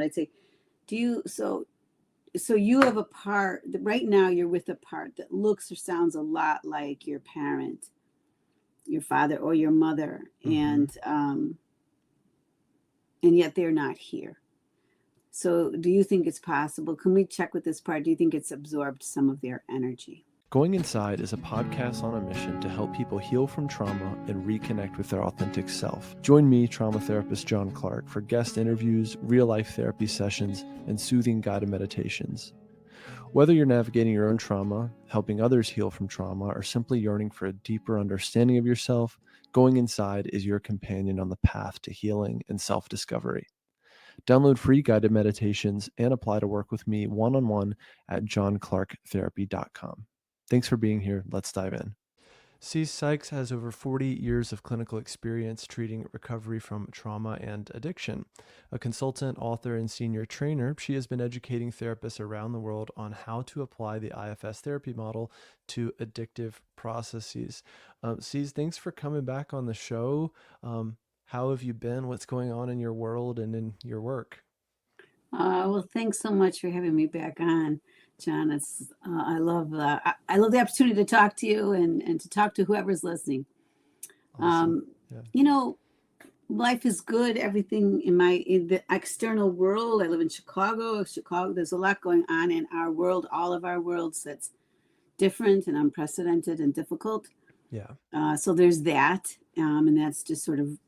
I'd say, so you have a part right now, you're with a part that looks or sounds a lot like your parent, your father or your mother, Mm-hmm. and yet they're not here. So do you think it's possible? Can we check with this part? Do you think it's absorbed some of their energy? Going Inside is a podcast on a mission to help people heal from trauma and reconnect with their authentic self. Join me, trauma therapist John Clarke, for guest interviews, real-life therapy sessions, and soothing guided meditations. Whether you're navigating your own trauma, helping others heal from trauma, or simply yearning for a deeper understanding of yourself, Going Inside is your companion on the path to healing and self-discovery. Download free guided meditations and apply to work with me one-on-one at johnclarketherapy.com. Thanks for being here. Let's dive in. Cece Sykes has over 40 years of clinical experience treating recovery from trauma and addiction. A consultant, author, and senior trainer, she has been educating therapists around the world on how to apply the IFS therapy model to addictive processes. Cece, thanks for coming back on the show. How have you been? What's going on in your world and in your work? Well, thanks so much for having me back on, John. I love the opportunity to talk to you and to talk to whoever's listening. Awesome. Um, Yeah. you know, life is good. Everything in the external world. I live in Chicago. Chicago. There's a lot going on in our world, all of our worlds. That's different and unprecedented and difficult. Yeah. So there's that, and that's just sort of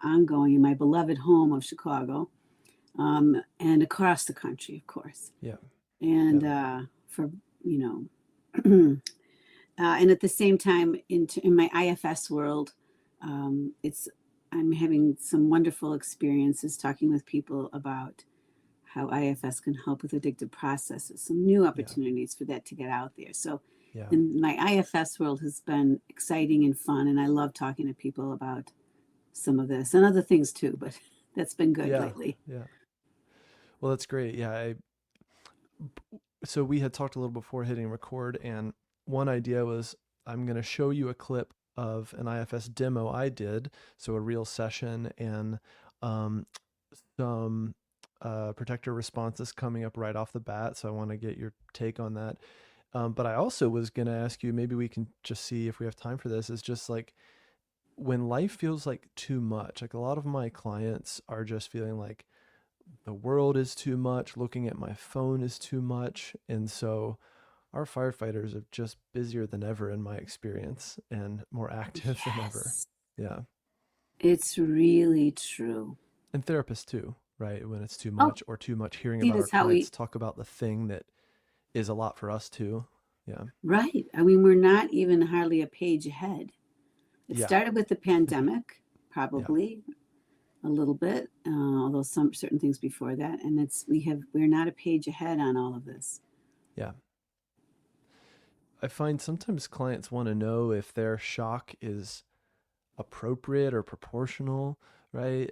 ongoing in my beloved home of Chicago, and across the country, of course. Yeah. And Yeah. for you and at the same time, in my IFS world, it's I'm having some wonderful experiences talking with people about how IFS can help with addictive processes, some new Yeah. opportunities for that to get out there. So, Yeah. in my IFS world has been exciting and fun, and I love talking to people about some of this and other things too. But that's been good Yeah. lately. Yeah. Well, that's great. Yeah. So we had talked a little before hitting record, and one idea was I'm going to show you a clip of an IFS demo I did, so a real session, and um, some protector responses coming up right off the bat. So I want to get your take on that. But I also was going to ask you, maybe we can just see if we have time for this, is just like when life feels like too much, like a lot of my clients are just feeling like the world is too much, looking at my phone is too much. And so our firefighters are just busier than ever in my experience and more active than ever. Yes, Yeah. it's really true. And therapists too, right? When it's too Oh, much or too much hearing see, about our that's how clients we talk about the thing that is a lot for us too. Yeah. right. I mean, we're not even hardly a page ahead. It Yeah. started with the pandemic, Yeah. probably a little bit, although some certain things before that, and we're not a page ahead on all of this. Yeah. I find sometimes clients want to know if their shock is appropriate or proportional, right?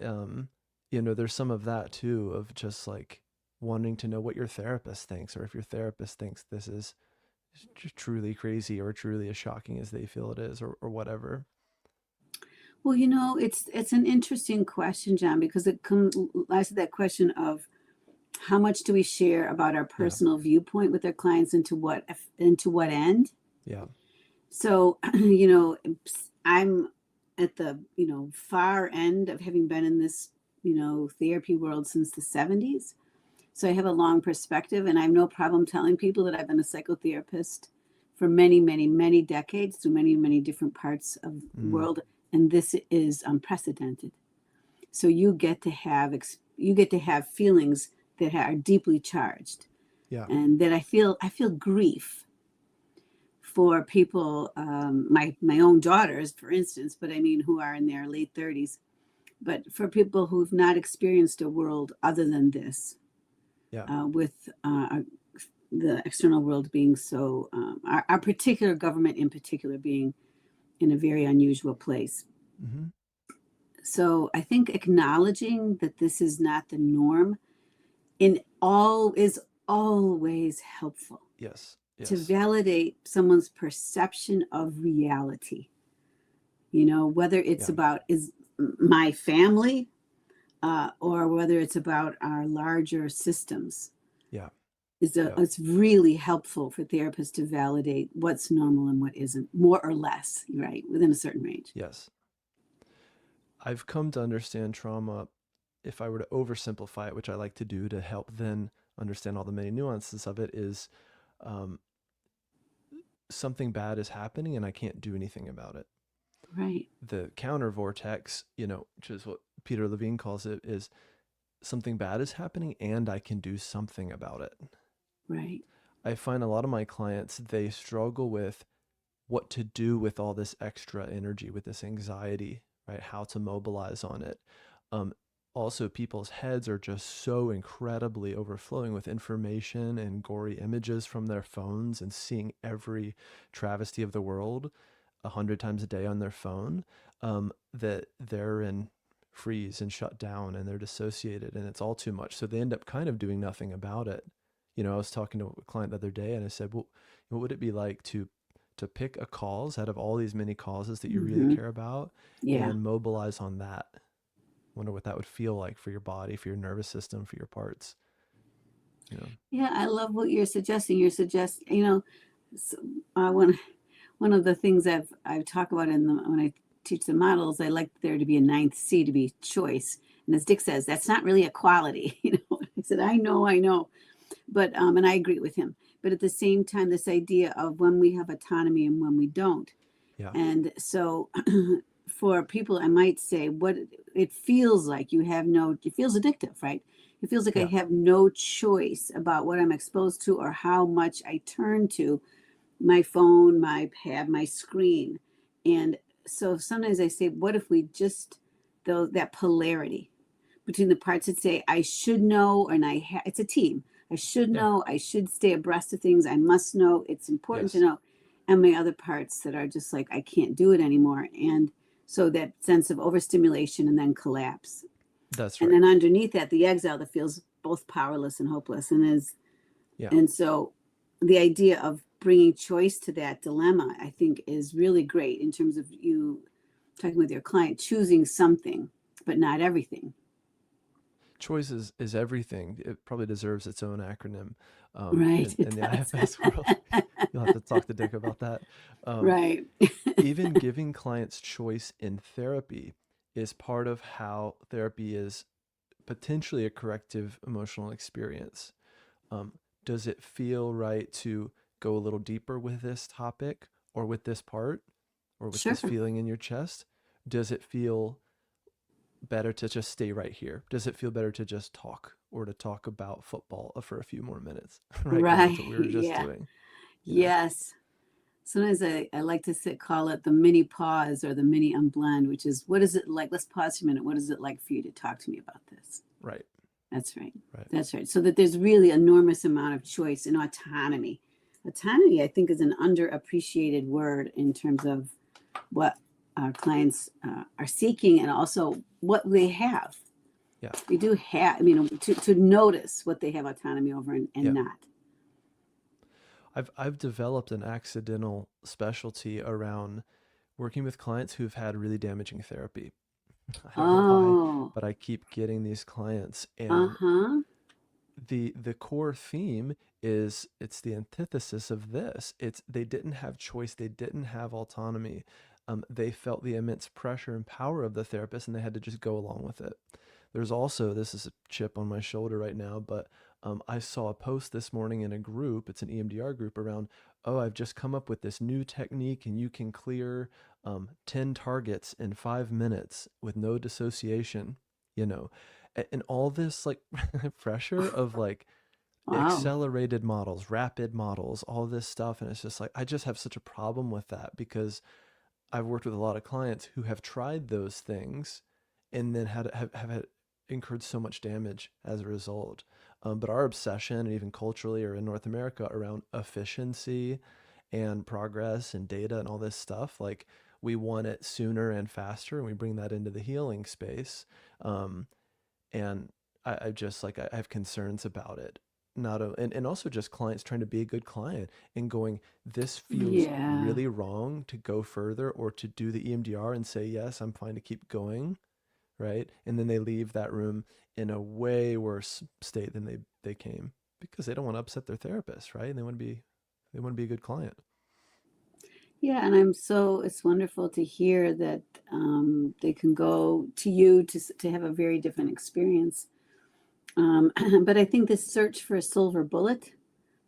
There's some of that too, of just like wanting to know what your therapist thinks, or if your therapist thinks this is truly crazy or truly as shocking as they feel it is, or whatever. Well, it's an interesting question, John, because it comes lies to that question of how much do we share about our Yeah. personal viewpoint with our clients, and to what end. Yeah. So, I'm at the far end of having been in this therapy world since the 70s. So I have a long perspective, and I have no problem telling people that I've been a psychotherapist for many, many, many decades through many, many different parts of the Mm. world, and this is unprecedented. So you get to have feelings that are deeply charged, Yeah. and that I feel grief for people, my own daughters, for instance, but I mean who are in their late 30s, but for people who've not experienced a world other than this, Yeah. with the external world being so, our particular government in particular being in a very unusual place. Mm-hmm. So I think acknowledging that this is not the norm in all is always helpful Yes. to Yes. validate someone's perception of reality. Whether it's Yeah. about is my family, or whether it's about our larger systems, Yeah. Yeah. it's really helpful for therapists to validate what's normal and what isn't, more or less, right, within a certain range. Yes. I've come to understand trauma, if I were to oversimplify it, which I like to do to help then understand all the many nuances of it, is um, something bad is happening and I can't do anything about it. Right, The counter vortex, which is what Peter Levine calls it, is something bad is happening and I can do something about it. right. I find a lot of my clients, they struggle with what to do with all this extra energy, with this anxiety, right? How to mobilize on it. Um, Also, people's heads are just so incredibly overflowing with information and gory images from their phones and seeing every travesty of the world 100 times a day on their phone, that they're in freeze and shut down and they're dissociated and it's all too much. So they end up kind of doing nothing about it. I was talking to a client the other day and I said, well, what would it be like to pick a cause out of all these many causes that you really Hmm. care about Yeah. and mobilize on that? Wonder what that would feel like for your body, for your nervous system, for your parts. You know. Yeah, I love what you're suggesting. S- one of the things I've talked about when I teach the models, I like there to be a ninth C, to be choice. And as Dick says, that's not really a quality. I said, I know, but and I agree with him. But at the same time, this idea of when we have autonomy and when we don't. Yeah. And so for people, I might say what it feels like it feels addictive, right? It feels like I Yeah. have no choice about what I'm exposed to or how much I turn to my phone, my pad, my screen. And so sometimes I say, what if we just, that polarity between the parts that say, I should know, and it's a team. I should Yeah. know, I should stay abreast of things, I must know, it's important to Yes. know. And my other parts that are just like, I can't do it anymore. And so that sense of overstimulation and then collapse. That's And right. then underneath that, the exile that feels both powerless and hopeless. Yeah. And so the idea of bringing choice to that dilemma, I think, is really great in terms of you talking with your client, choosing something, but not everything. Choice is everything. It probably deserves its own acronym, Right. in It the does. IFS world. You'll have to talk to Dick about that. Um, Right. Even giving clients choice in therapy is part of how therapy is potentially a corrective emotional experience. Um, does it feel right to go a little deeper with this topic or with this part or with Sure. this feeling in your chest? Does it feel better to just stay right here? Does it feel better to just talk or to talk about football for a few more minutes? Right? Because Right. that's what we were just Yeah. doing, you know? Yes. Sometimes I like to call it the mini pause or the mini unblend, which is, what is it like? Let's pause for a minute. What is it like for you to talk to me about this? Right. That's right. Right. That's right. So that there's really enormous amount of choice and autonomy. Autonomy, I think, is an underappreciated word in terms of what our clients are seeking and also what they have. Yeah. They do have, to notice what they have autonomy over and Yeah. not. I've developed an accidental specialty around working with clients who've had really damaging therapy. I don't know why, Oh, but I keep getting these clients and uh-huh. the core theme is it's the antithesis of this. It's they didn't have choice, they didn't have autonomy. They felt the immense pressure and power of the therapist and they had to just go along with it. There's also, this is a chip on my shoulder right now, but I saw a post this morning in a group, it's an EMDR group, around, oh, I've just come up with this new technique and you can clear 10 targets in 5 minutes with no dissociation, you know, and all this like pressure of like Wow. accelerated models, rapid models, all this stuff. And it's just like, I just have such a problem with that because I've worked with a lot of clients who have tried those things and then have had incurred so much damage as a result. But our obsession, and even culturally or in North America, around efficiency and progress and data and all this stuff, like we want it sooner and faster, and we bring that into the healing space. Um, and I just like I have concerns about it. Not a, and also just clients trying to be a good client and going, this feels Yeah. really wrong to go further or to do the EMDR and say, yes, I'm fine to keep going, right? And then they leave that room in a way worse state than they came, because they don't want to upset their therapist, right? And they want to be a good client. Yeah, and it's wonderful to hear that they can go to you to have a very different experience. But I think this search for a silver bullet,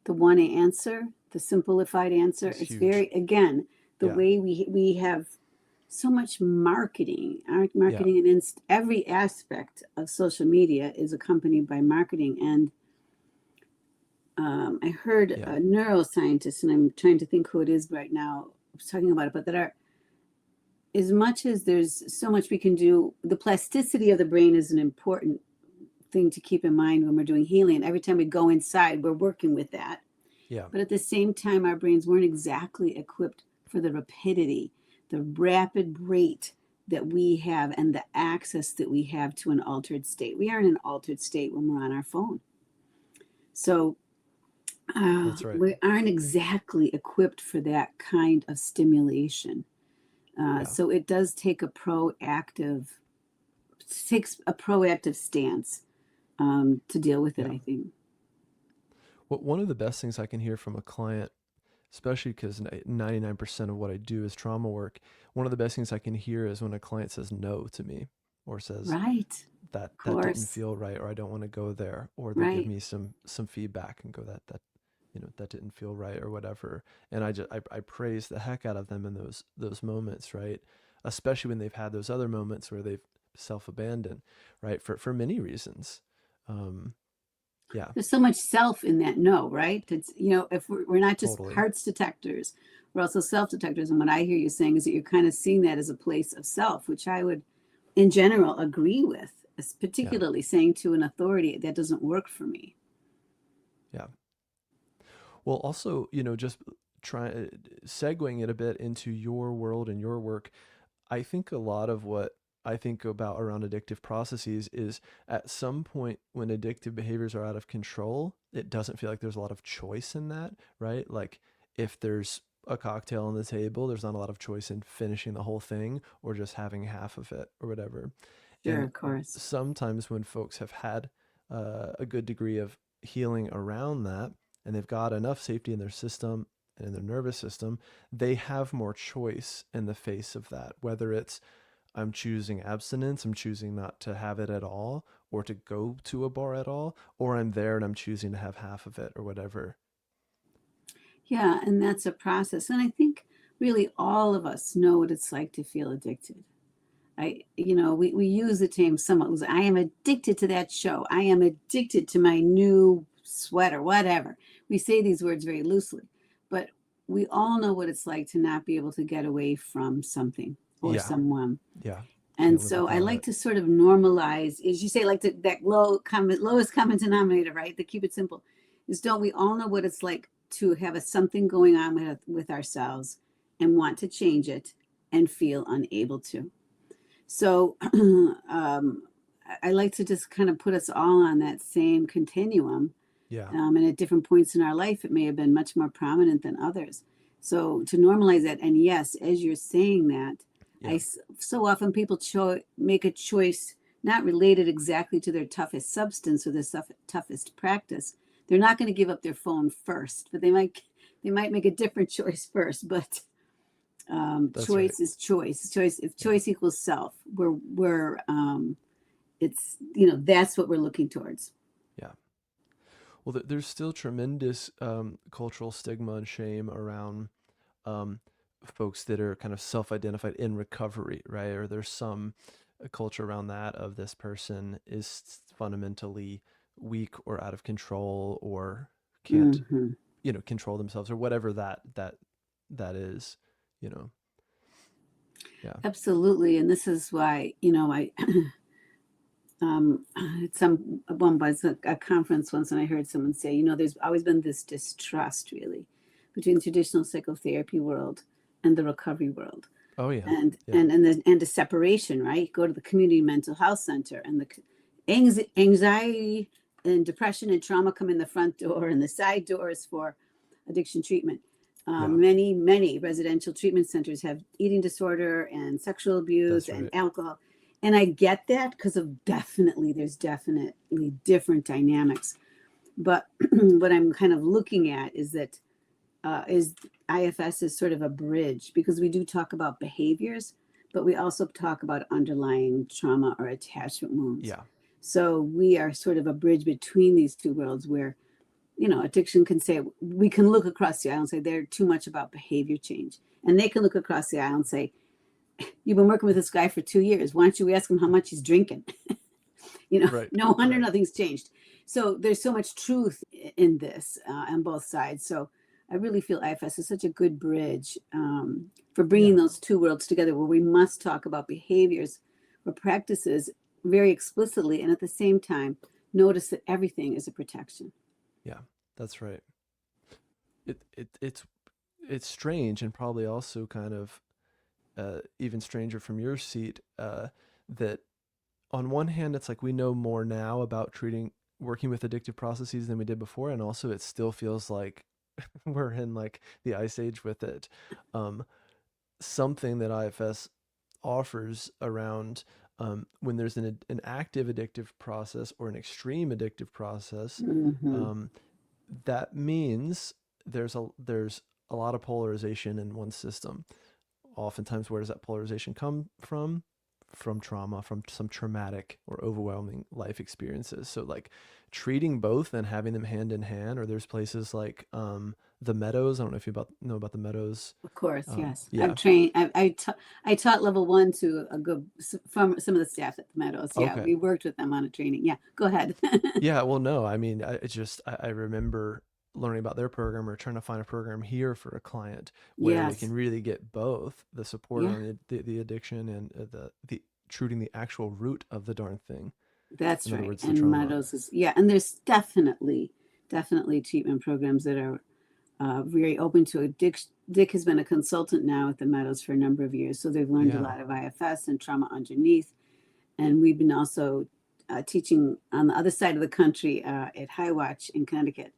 the one answer, the simplified answer, It's it's huge. very, again, the Yeah. way we have so much marketing. Our Yeah. marketing and every aspect of social media is accompanied by marketing. And I heard Yeah. a neuroscientist, and I'm trying to think who it is right now, was talking about it, but that are, as much as there's so much we can do, the plasticity of the brain is an important thing to keep in mind when we're doing healing. Every time we go inside, we're working with that. Yeah. But at the same time, our brains weren't exactly equipped for the rapidity, the rapid rate that we have, and the access that we have to an altered state. We are in an altered state when we're on our phone. So That's right. we aren't exactly equipped for that kind of stimulation. Yeah. So it does take takes a proactive stance to deal with it, Yeah. I think. Well, one of the best things I can hear from a client, especially because 99% of what I do is trauma work, one of the best things I can hear is when a client says no to me, or says Right. that Of that didn't course. feel right, or I don't want to go there, or they give Right. me some feedback and go that that didn't feel right or whatever. And I praise the heck out of them in those moments, right? Especially when they've had those other moments where they've self-abandoned, right? For many reasons. Um, yeah, There's so much self in that no, right? It's, if we're not just totally. parts detectors, we're also self detectors. And what I hear you saying is that you're kind of seeing that as a place of self, which I would, in general, agree with, Yeah, particularly saying to an authority that doesn't work for me. yeah. Well, also, just try segueing it a bit into your world and your work. I think a lot of what I think about around addictive processes is, at some point when addictive behaviors are out of control, it doesn't feel like there's a lot of choice in that, right? Like, if there's a cocktail on the table, there's not a lot of choice in finishing the whole thing or just having half of it or whatever. Sure, And of course. sometimes when folks have had a good degree of healing around that, and they've got enough safety in their system and in their nervous system, they have more choice in the face of that. Whether it's, I'm choosing abstinence, I'm choosing not to have it at all, or to go to a bar at all, or I'm there and I'm choosing to have half of it or whatever. Yeah, and that's a process. And I think really all of us know what it's like to feel addicted. We use the term somewhat. I am addicted to that show. I am addicted to my new sweater, whatever. We say these words very loosely, but we all know what it's like to not be able to get away from something or Yeah, someone. yeah. And Can't live so I without like it. to sort of normalize, as you say, like that lowest common denominator, right? To keep it simple, is don't we all know what it's like to have something going on with ourselves and want to change it and feel unable to? So I like to just kind of put us all on that same continuum. Yeah, And at different points in our life, it may have been much more prominent than others. So to normalize that, and yes, as you're saying that, yeah, so often people make a choice not related exactly to their toughest substance or their toughest practice. They're not going to give up their phone first, but they might make a different choice first. But that's right. choice is choice. Choice, if Yeah, choice equals self, we're it's that's what we're looking towards. yeah. Well, there's still tremendous cultural stigma and shame around um, folks that are kind of self-identified in recovery, right? Or there's some culture around that of, this person is fundamentally weak or out of control, or can't, Hmm. control themselves, or whatever that is, you know. Yeah, Absolutely, and this is why I at one was a conference once, and I heard someone say, there's always been this distrust, really, between the traditional psychotherapy world and the recovery world, oh yeah, and yeah, and the separation, right? Go to the community mental health center, and the anxiety and depression and trauma come in the front door, and the side doors for addiction treatment. yeah. Many residential treatment centers have eating disorder and sexual abuse That's and right. alcohol. And I get that because there's definitely different dynamics. But what I'm kind of looking at is that is IFS is sort of a bridge, because we do talk about behaviors, but we also talk about underlying trauma or attachment wounds. Yeah. So we are sort of a bridge between these two worlds where, addiction can say, we can look across the aisle and say they're too much about behavior change. And they can look across the aisle and say, you've been working with this guy for 2 years. Why don't you ask him how much he's drinking? Right. No wonder Right. nothing's changed. So there's so much truth in this on both sides. So I really feel IFS is such a good bridge for bringing those two worlds together, where we must talk about behaviors or practices very explicitly, and at the same time, notice that everything is a protection. Yeah, that's right. It's strange, and probably also kind of even stranger from your seat, that on one hand, it's like we know more now about working with addictive processes than we did before, and also it still feels like we're in like the ice age with it. Something that IFS offers around when there's an active addictive process or an extreme addictive process, that means there's a lot of polarization in one system. Oftentimes, where does that polarization come from? From trauma, from some traumatic or overwhelming life experiences. So like treating both and having them hand in hand, or there's places like the Meadows. I don't know if you know about the Meadows. Of course, yes. Yeah. I've trained. I taught level 1 to from some of the staff at the Meadows. Yeah, Okay. we worked with them on a training. Yeah, go ahead. Yeah. Well, no, I mean, I remember learning about their program or trying to find a program here for a client where we can really get both the support on the addiction and the treating the actual root of the darn thing. That's in other right. words, the And trauma. Meadows is, and there's definitely treatment programs that are very open to it. Dick has been a consultant now at the Meadows for a number of years, so they've learned a lot of IFS and trauma underneath. And we've been also teaching on the other side of the country at High Watch in Connecticut.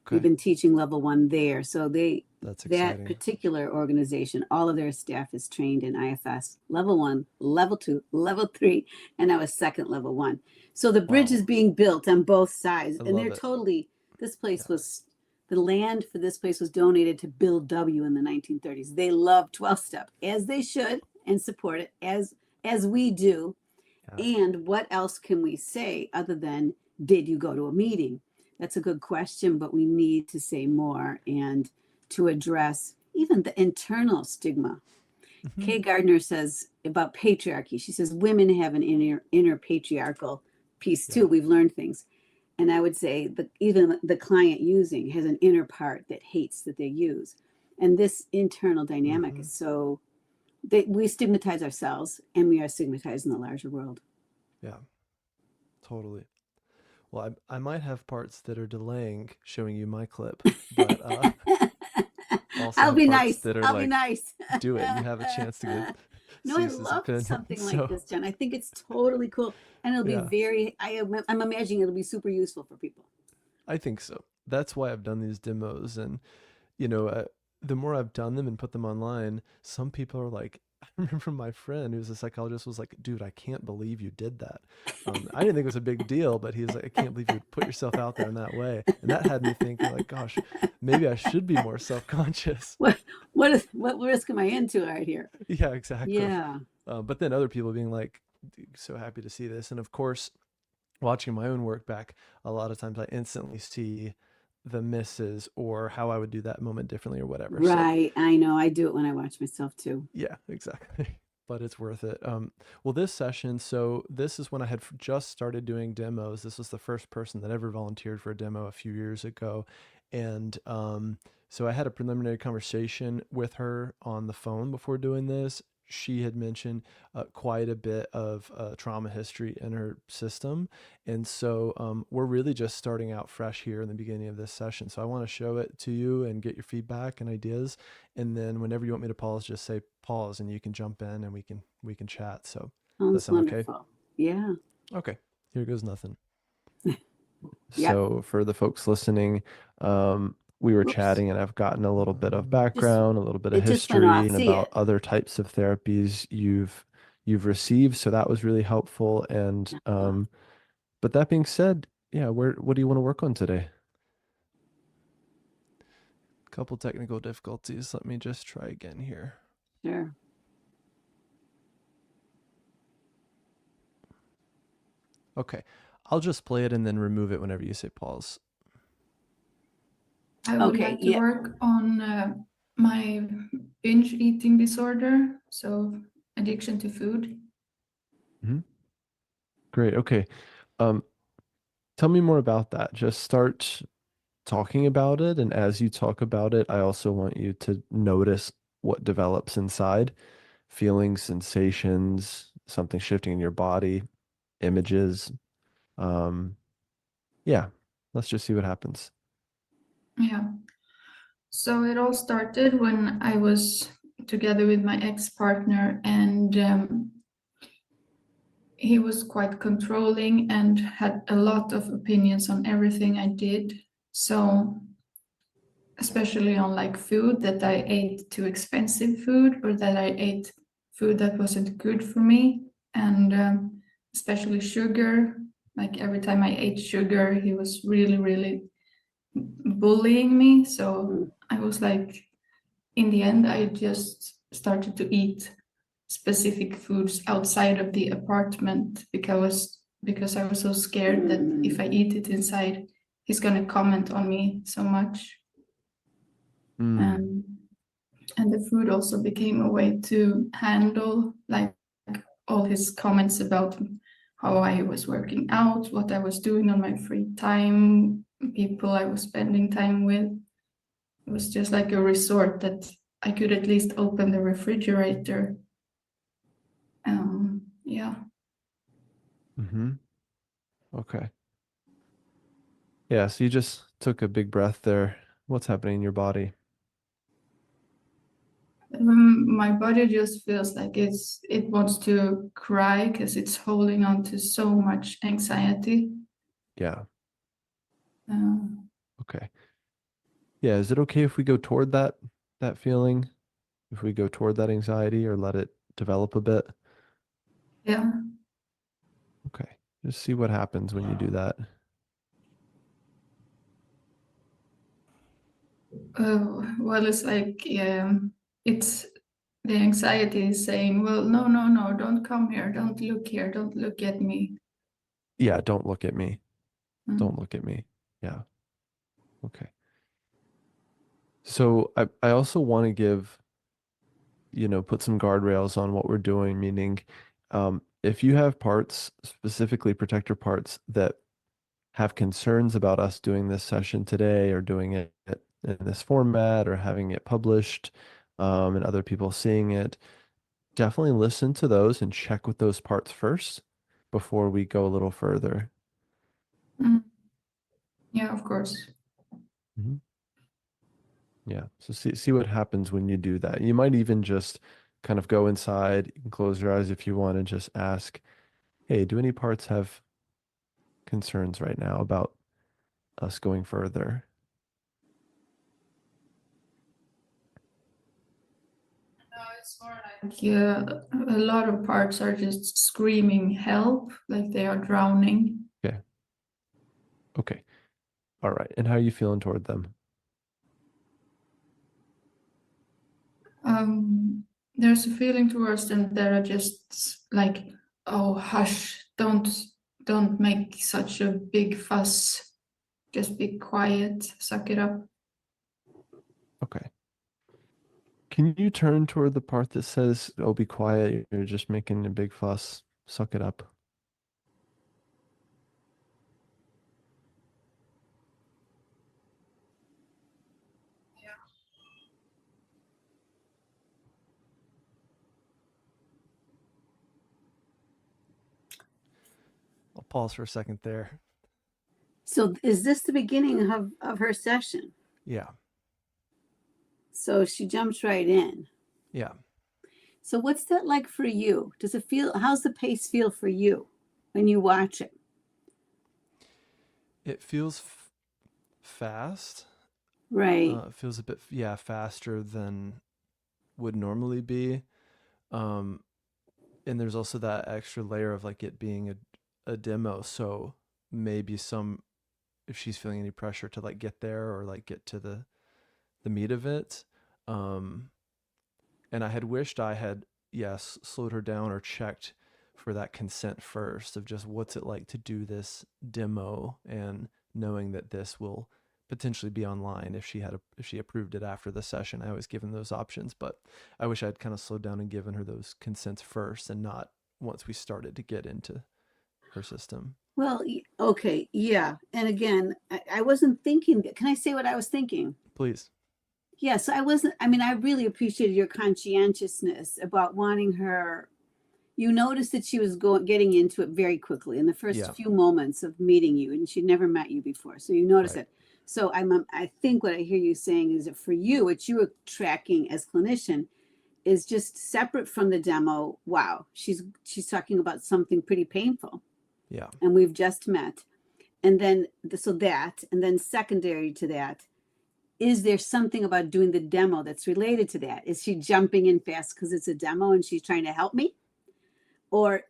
Okay. We've been teaching level 1 there. So That's that exciting. particular organization, all of their staff is trained in IFS level 1, level 2, level 3, and now a second level 1. So the bridge is being built on both sides. And they're totally, this place was, the land for this place was donated to Bill W. in the 1930s. They love 12-step, as they should, and support it as we do. And what else can we say other than, did you go to a meeting? That's a good question, but we need to say more and to address even the internal stigma. Kay Gardner says about patriarchy, she says women have an inner patriarchal piece too. We've learned things. And I would say that even the client using has an inner part that hates that they use. And this internal dynamic is so, we stigmatize ourselves, and we are stigmatized in the larger world. Yeah, totally. Well, I might have parts that are delaying showing you my clip, but also I'll be nice. That are I'll be nice. Do it. You have a chance to get. No, I love something like this, Jen. I think it's totally cool, and it'll be very. I'm imagining it'll be super useful for people. I think so. That's why I've done these demos, and the more I've done them and put them online, some people are like, I remember my friend who's a psychologist was like, dude, I can't believe you did that. I didn't think it was a big deal, but he was like, I can't believe you put yourself out there in that way. And that had me thinking like, gosh, maybe I should be more self-conscious. What risk am I into right here? Yeah, exactly. Yeah. But then other people being like, so happy to see this. And of course, watching my own work back, a lot of times I instantly see the misses or how I would do that moment differently or whatever. Right. So, I know. I do it when I watch myself too. Yeah, exactly. But it's worth it. Well, this session, so this is when I had just started doing demos. This was the first person that ever volunteered for a demo a few years ago. And so I had a preliminary conversation with her on the phone before doing this. She had mentioned quite a bit of trauma history in her system. And so we're really just starting out fresh here in the beginning of this session. So I want to show it to you and get your feedback and ideas. And then whenever you want me to pause, just say pause and you can jump in and we can chat. So that sounds wonderful. Okay? Yeah. Okay. Here goes nothing. So for the folks listening, we were chatting and I've gotten a little bit of background, a little bit of history and about other types of therapies you've you've received. So that was really helpful. And but that being said, yeah, what do you want to work on today? Couple technical difficulties. Let me just try again here. Sure. Okay. I'll just play it and then remove it whenever you say pause. I would Okay, like to work on my binge eating disorder, so addiction to food. Great. Okay. Tell me more about that. Just start talking about it. And as you talk about it, I also want you to notice what develops inside, feelings, sensations, something shifting in your body, images. Yeah, let's just see what happens. Yeah. So it all started when I was together with my ex-partner, and he was quite controlling and had a lot of opinions on everything I did. So especially on like food, that I ate too expensive food, or that I ate food that wasn't good for me, and especially sugar. Like every time I ate sugar, he was really bullying me. So I was like, in the end, I just started to eat specific foods outside of the apartment because I was so scared that if I eat it inside, he's gonna comment on me so much. And the food also became a way to handle like all his comments about how I was working out, what I was doing on my free time, people I was spending time with. It was just like a resort that I could at least open the refrigerator. Yeah. Okay. Yeah, so you just took a big breath there. What's happening in your body? My body just feels like it wants to cry because it's holding on to so much anxiety. Yeah. Uh, Okay. Yeah, is it okay if we go toward that feeling? If we go toward that anxiety or let it develop a bit? yeah. Okay. Just see what happens when you do that. Well, it's like it's the anxiety is saying, well, no, don't come here, don't look here, don't look at me. Yeah, don't look at me. Mm. Don't look at me. Yeah. Okay. So I also want to give, put some guardrails on what we're doing, meaning if you have parts, specifically protector parts, that have concerns about us doing this session today or doing it in this format or having it published and other people seeing it, definitely listen to those and check with those parts first before we go a little further. Mm. Yeah, of course. Yeah. So see what happens when you do that. You might even just kind of go inside, you can close your eyes if you want and just ask, hey, do any parts have concerns right now about us going further? No, it's more like a lot of parts are just screaming help, like they are drowning. Okay. Okay. All right. And how are you feeling toward them? There's a feeling towards them that are just like, oh, hush, don't make such a big fuss. Just be quiet, suck it up. Okay. Can you turn toward the part that says, oh, be quiet, you're just making a big fuss, suck it up? I'll pause for a second there. So is this the beginning of her session? Yeah. So she jumps right in. Yeah. So what's that like for you? Does it feel, how's the pace feel for you when you watch it? It feels fast. Right. It feels a bit, faster than would normally be. And there's also that extra layer of like it being a demo. So maybe if she's feeling any pressure to like get there or like get to the meat of it. Um, and I had wished I had, yes, slowed her down or checked for that consent first of just what's it like to do this demo, and knowing that this will potentially be online if she approved it after the session. I was given those options, but I wish I'd kind of slowed down and given her those consents first and not once we started to get into her system. Well, okay, yeah. And again, I wasn't thinking. Can I say what I was thinking? Please. Yes, I wasn't. I mean, I really appreciated your conscientiousness about wanting her. You noticed that she was getting into it very quickly in the first few moments of meeting you, and she'd never met you before. So you noticed it. So I think what I hear you saying is that for you, what you were tracking as clinician is just separate from the demo. Wow, she's talking about something pretty painful. Yeah. And we've just met. And then, and then secondary to that, is there something about doing the demo that's related to that? Is she jumping in fast because it's a demo and she's trying to help me? Or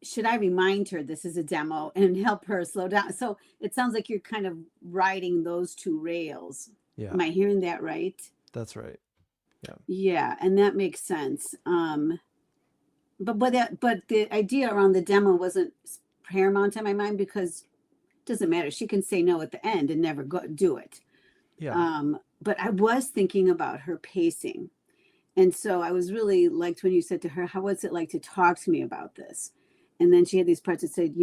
should I remind her this is a demo and help her slow down? So it sounds like you're kind of riding those two rails. Yeah. Am I hearing that right? That's right. Yeah. Yeah. And that makes sense. But the idea around the demo wasn't paramount in my mind, because it doesn't matter. She can say no at the end and never do it. Yeah. But I was thinking about her pacing. And so I was really liked when you said to her, how was it like to talk to me about this? And then she had these parts that said,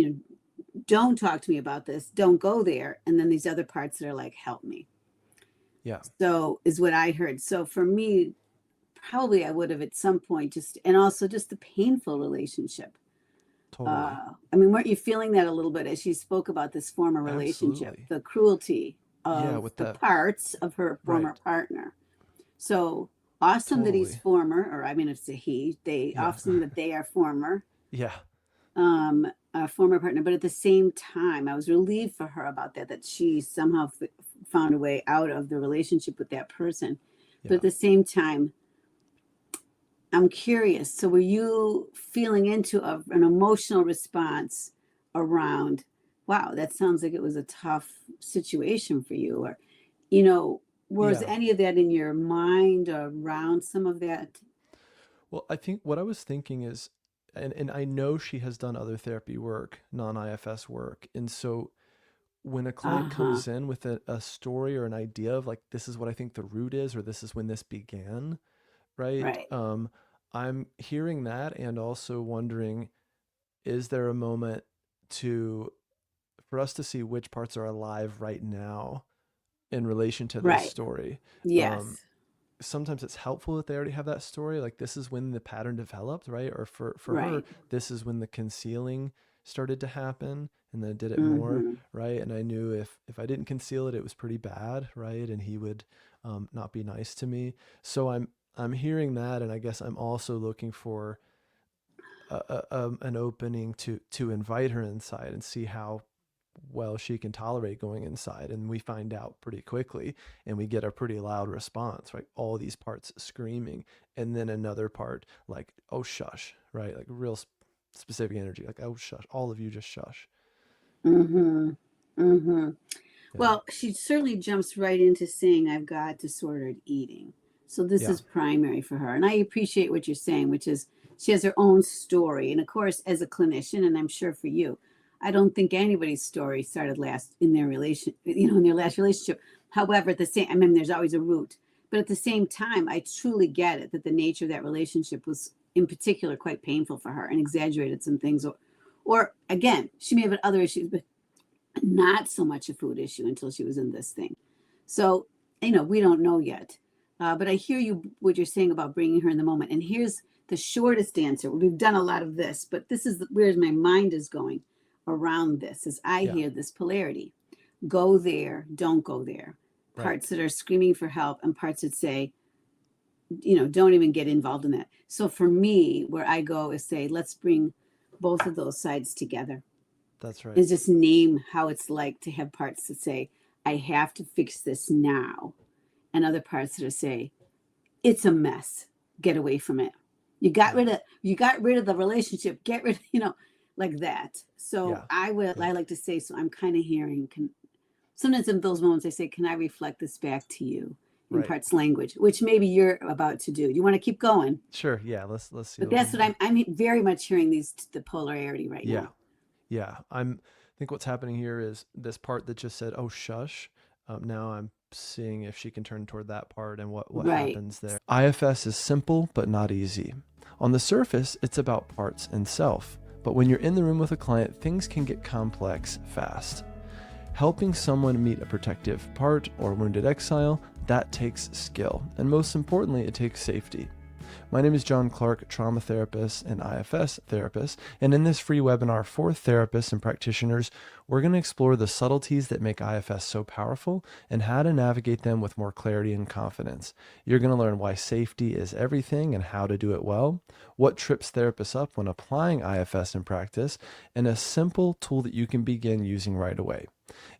don't talk to me about this. Don't go there. And then these other parts that are like, help me. Yeah. So is what I heard. So for me, probably I would have at some point and also just the painful relationship. Totally. I mean, weren't you feeling that a little bit as she spoke about this former relationship, Absolutely. the cruelty of with the parts of her former partner? So awesome that he's former, or I mean, it's a he. Awesome that they are former. Yeah. A former partner, but at the same time, I was relieved for her about that she somehow found a way out of the relationship with that person. Yeah. But at the same time, I'm curious. So were you feeling into an emotional response around, wow, that sounds like it was a tough situation for you? Or, was any of that in your mind around some of that? Well, I think what I was thinking is, and I know she has done other therapy work, non-IFS work. And so when a client comes in with a story or an idea of like, this is what I think the root is, or this is when this began, right? I'm hearing that and also wondering, is there a moment for us to see which parts are alive right now in relation to this story? Yes. Sometimes it's helpful that they already have that story. Like, this is when the pattern developed, right? Or for her, this is when the concealing started to happen, and then did it more, right? And I knew if I didn't conceal it, it was pretty bad, right? And he would not be nice to me. So I'm hearing that, and I guess I'm also looking for an opening to invite her inside and see how well she can tolerate going inside. And we find out pretty quickly, and we get a pretty loud response, right? All these parts screaming, and then another part like, oh, shush, right? Like real specific energy, like, oh, shush, all of you just shush. Yeah. Well, she certainly jumps right into saying, I've got disordered eating. So this is primary for her. And I appreciate what you're saying, which is she has her own story. And of course, as a clinician, and I'm sure for you, I don't think anybody's story started in their last relationship. However, there's always a root. But at the same time, I truly get it that the nature of that relationship was in particular quite painful for her and exaggerated some things. Or again, she may have had other issues, but not so much a food issue until she was in this thing. So, we don't know yet. But I hear what you're saying about bringing her in the moment. And here's the shortest answer. We've done a lot of this, but this is where my mind is going around this, as I hear this polarity. Go there, don't go there. Parts that are screaming for help, and parts that say, don't even get involved in that. So for me, where I go is say, let's bring both of those sides together. That's right. Is just name how it's like to have parts that say, I have to fix this now. And other parts that say, it's a mess. get away from it. You got rid of the relationship, get rid, like that. So I like to say, so I'm kind of hearing, sometimes in those moments I say, can I reflect this back to you in parts language, which maybe you're about to do. You want to keep going? Sure. Yeah. Let's see. But that's what I'm very much hearing the polarity right now. Yeah. I think what's happening here is this part that just said, oh, shush. Now I'm seeing if she can turn toward that part and what happens there. IFS is simple, but not easy. On the surface, it's about parts and self. But when you're in the room with a client, things can get complex fast. Helping someone meet a protective part or wounded exile, that takes skill. And most importantly, it takes safety. My name is John Clarke, trauma therapist and IFS therapist, and in this free webinar for therapists and practitioners, we're going to explore the subtleties that make IFS so powerful and how to navigate them with more clarity and confidence. You're going to learn why safety is everything and how to do it well, what trips therapists up when applying IFS in practice, and a simple tool that you can begin using right away.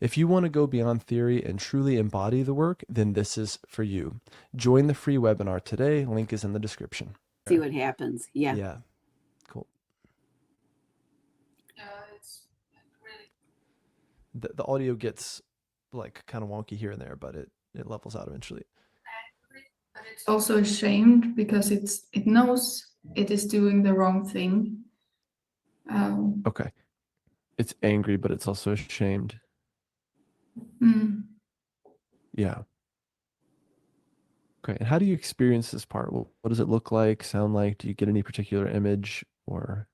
If you want to go beyond theory and truly embody the work, then this is for you. Join the free webinar today. Link is in the description. See what happens. Yeah. Yeah. Cool. Yeah, it's really. The audio gets like kind of wonky here and there, but it levels out eventually. But it's also ashamed because it knows it is doing the wrong thing. Okay. It's angry, but it's also ashamed. Yeah. Okay. And how do you experience this part? What does it look like, sound like? Do you get any particular image or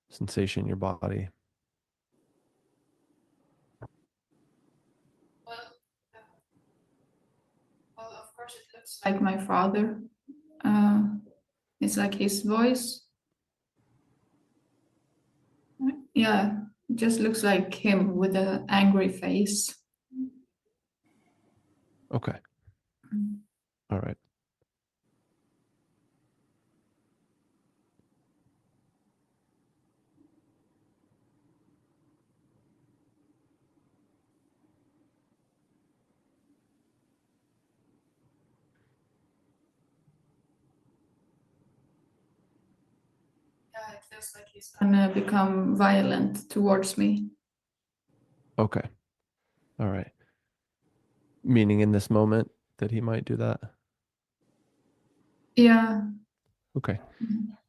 sensation in your body? Well, of course, it looks like my father. It's like his voice. Yeah, it just looks like him with an angry face. Okay. All right. Yeah, it feels like he's gonna become violent towards me. Okay. All right. Meaning in this moment that he might do that? Yeah. Okay.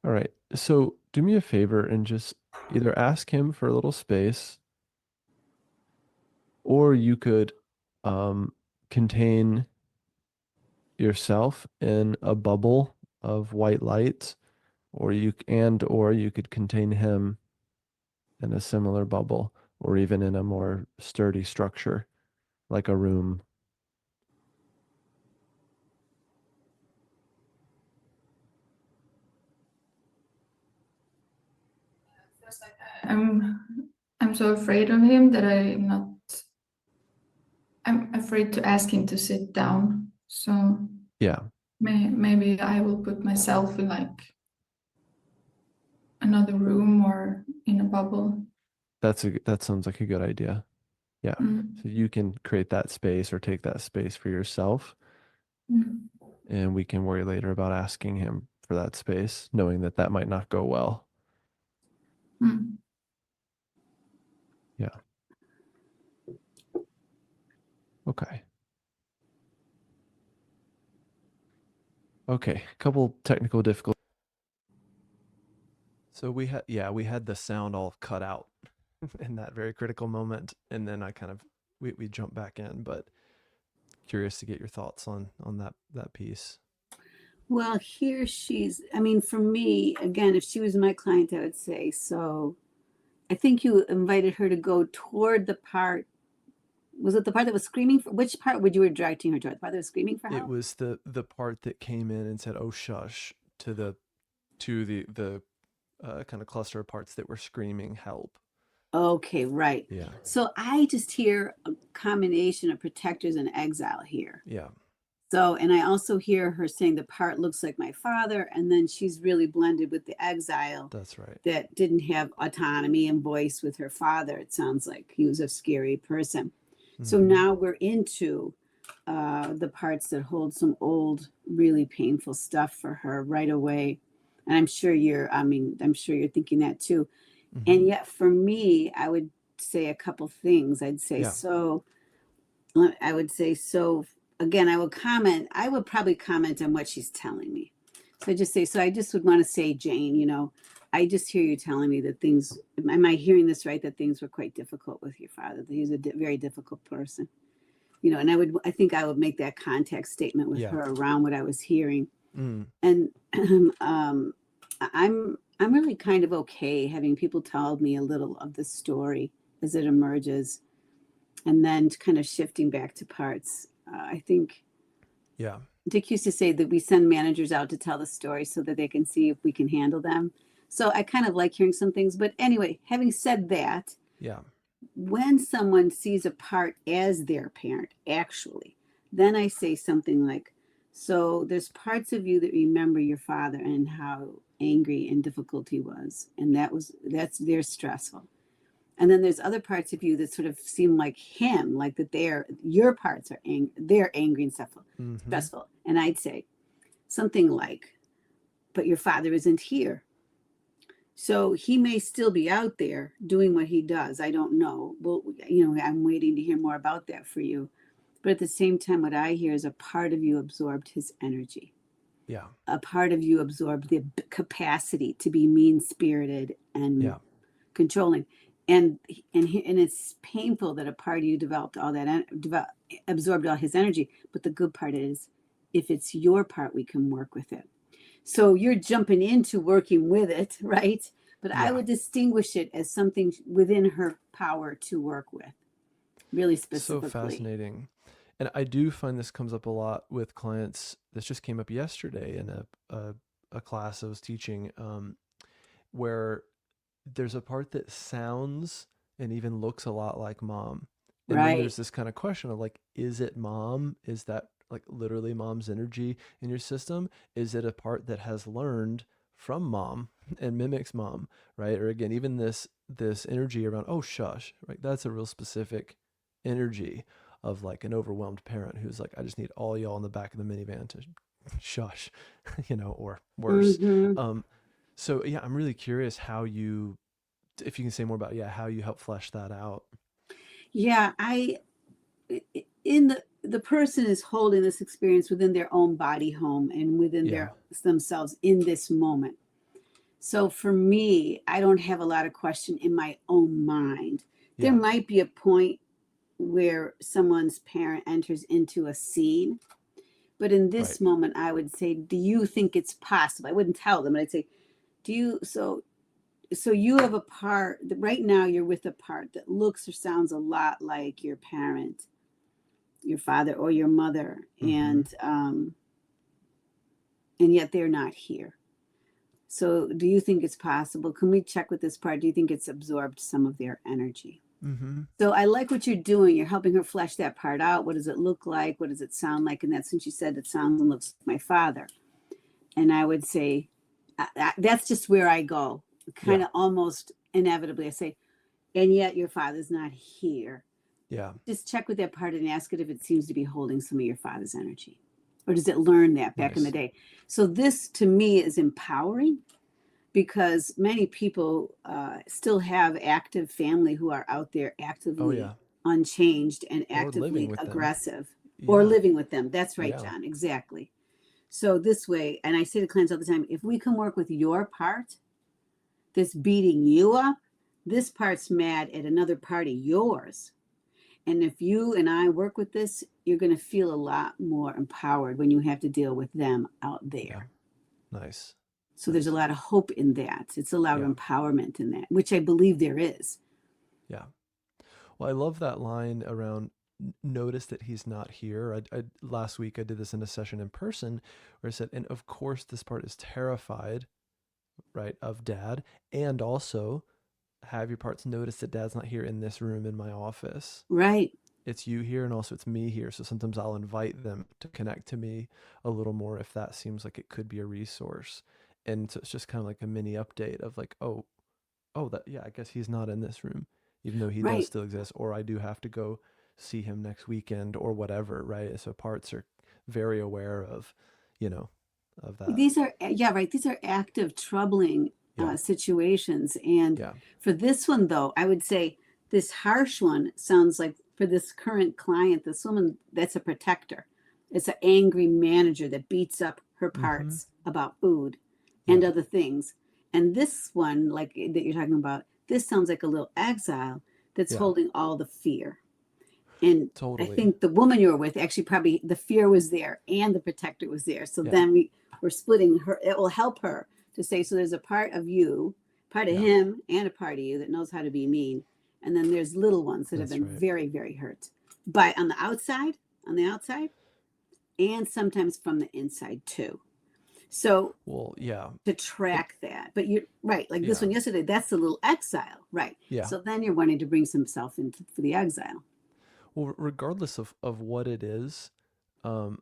All right. So do me a favor and just either ask him for a little space, or you could contain yourself in a bubble of white light, or you could contain him in a similar bubble, or even in a more sturdy structure like a room. I'm so afraid of him that I'm afraid to ask him to sit down. So Yeah. maybe I will put myself in like another room or in a bubble. That sounds like a good idea. Yeah. So you can create that space or take that space for yourself. And we can worry later about asking him for that space, knowing that that might not go well. Yeah. Okay. Okay. Couple technical difficulties. So we had the sound all cut out in that very critical moment, and then we jumped back in, but curious to get your thoughts on that piece. Well, here for me, again, if she was my client, I would say, so I think you invited her to go toward the part. Was it the part that was screaming? Which part would you were directing her toward? The part that was screaming for help? It was the part that came in and said, "Oh, shush," to the kind of cluster of parts that were screaming help. Okay, right. Yeah. So I just hear a combination of protectors and exile here. Yeah. So, and I also hear her saying the part looks like my father, and then she's really blended with the exile. That's right. That didn't have autonomy and voice with her father. It sounds like he was a scary person. So now we're into the parts that hold some old, really painful stuff for her right away. And I'm sure I'm sure you're thinking that too. And yet for me, I would say a couple things. I'd say, Yeah. so I would say, so again, I would probably comment on what she's telling me. So I just say, so I just would want to say, Jane, I just hear you telling me that things, am I hearing this right? That things were quite difficult with your father, that he was a very difficult person, and I think I would make that context statement with her around what I was hearing. And I'm really kind of okay having people tell me a little of the story as it emerges, and then kind of shifting back to parts. I think Dick used to say that we send managers out to tell the story so that they can see if we can handle them. So I kind of like hearing some things. But anyway, having said that, when someone sees a part as their parent, actually, then I say something like, so there's parts of you that remember your father and how angry and difficult he was. And they're stressful. And then there's other parts of you that sort of seem like him, like that your parts are they're angry and stressful. And I'd say something like, but your father isn't here. So he may still be out there doing what he does. I don't know. Well, I'm waiting to hear more about that for you. But at the same time, what I hear is a part of you absorbed his energy. Yeah. A part of you absorbed the capacity to be mean-spirited and controlling. And it's painful that a part of you developed all that, absorbed all his energy. But the good part is, if it's your part, we can work with it. So you're jumping into working with it, right? But I would distinguish it as something within her power to work with, really specifically. So fascinating. And I do find this comes up a lot with clients. This just came up yesterday in a class I was teaching, where there's a part that sounds and even looks a lot like mom. And then there's this kind of question of like, is it mom? Is that like literally mom's energy in your system? Is it a part that has learned from mom and mimics mom, right? Or again, even this energy around, oh, shush, right? That's a real specific energy of like an overwhelmed parent who's like, I just need all y'all in the back of the minivan to shush, or worse. So yeah, I'm really curious if you can say more about, how you help flesh that out. Yeah, the person is holding this experience within their own body home and within themselves in this moment. So for me, I don't have a lot of question in my own mind. There might be a point where someone's parent enters into a scene, but in this moment, I would say, do you think it's possible? I wouldn't tell them, but I'd say, so you have a part that right now you're with a part that looks or sounds a lot like your parent, your father or your mother, and yet they're not here. So do you think it's possible? Can we check with this part? Do you think it's absorbed some of their energy? So I like what you're doing. You're helping her flesh that part out. What does it look like? What does it sound like? And that's when she said it sounds and looks like my father. And I would say, that's just where I go, kind of almost inevitably. I say, and yet your father's not here. Just check with that part and ask it if it seems to be holding some of your father's energy. Or does it learn that back in the day? So this, to me, is empowering, because many people still have active family who are out there actively unchanged and actively aggressive, or living with them. That's right, John. Exactly. So this way, and I say to clients all the time, if we can work with your part that's beating you up, this part's mad at another part of yours. And if you and I work with this, you're going to feel a lot more empowered when you have to deal with them out there. Nice. So there's a lot of hope in that. It's a lot of empowerment in that, which I believe there is. Yeah. Well, I love that line around notice that he's not here. Last week I did this in a session in person where I said, and of course this part is terrified, right, of dad, and also have your parts notice that dad's not here in this room in my office. Right. It's you here, and also it's me here. So sometimes I'll invite them to connect to me a little more if that seems like it could be a resource. And so it's just kind of like a mini update of like, oh, I guess he's not in this room, even though he does still exist, or I do have to go see him next weekend or whatever, right? So parts are very aware of, you know, of that. These are, yeah, right. These are active, troubling Yeah. situations. And Yeah. for this one, though, I would say this harsh one sounds like for this current client, this woman that's a protector. It's an angry manager that beats up her Mm-hmm. parts about food and Yeah. other things. And this one, like that you're talking about, this sounds like a little exile that's Yeah. holding all the fear. And I Totally. think the woman you were with, actually probably the fear was there and the protector was there. So Yeah. then we're splitting her. It will help her to say, so there's a part of you, part of Yeah. him, and a part of you that knows how to be mean. And then there's little ones that have That's been right. very, very hurt. But on the outside, and sometimes from the inside too. So Well, yeah. to track that. But you're right, like this Yeah. one yesterday, that's a little exile, right? Yeah. So then you're wanting to bring some self in for the exile. Well, regardless of what it is, um,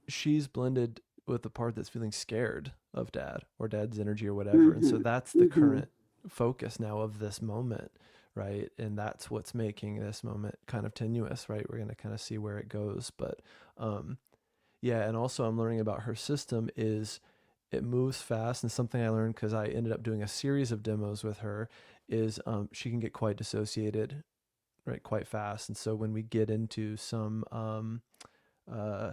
she's blended with the part that's feeling scared of dad or dad's energy or whatever. And so Mm-hmm. that's the Mm-hmm. current focus now of this moment, right? And that's what's making this moment kind of tenuous, right? We're going to kind of see where it goes. But yeah, and also I'm learning about her system is it moves fast. And something I learned because I ended up doing a series of demos with her is she can get quite dissociated, right, quite fast. And so when we get into some uh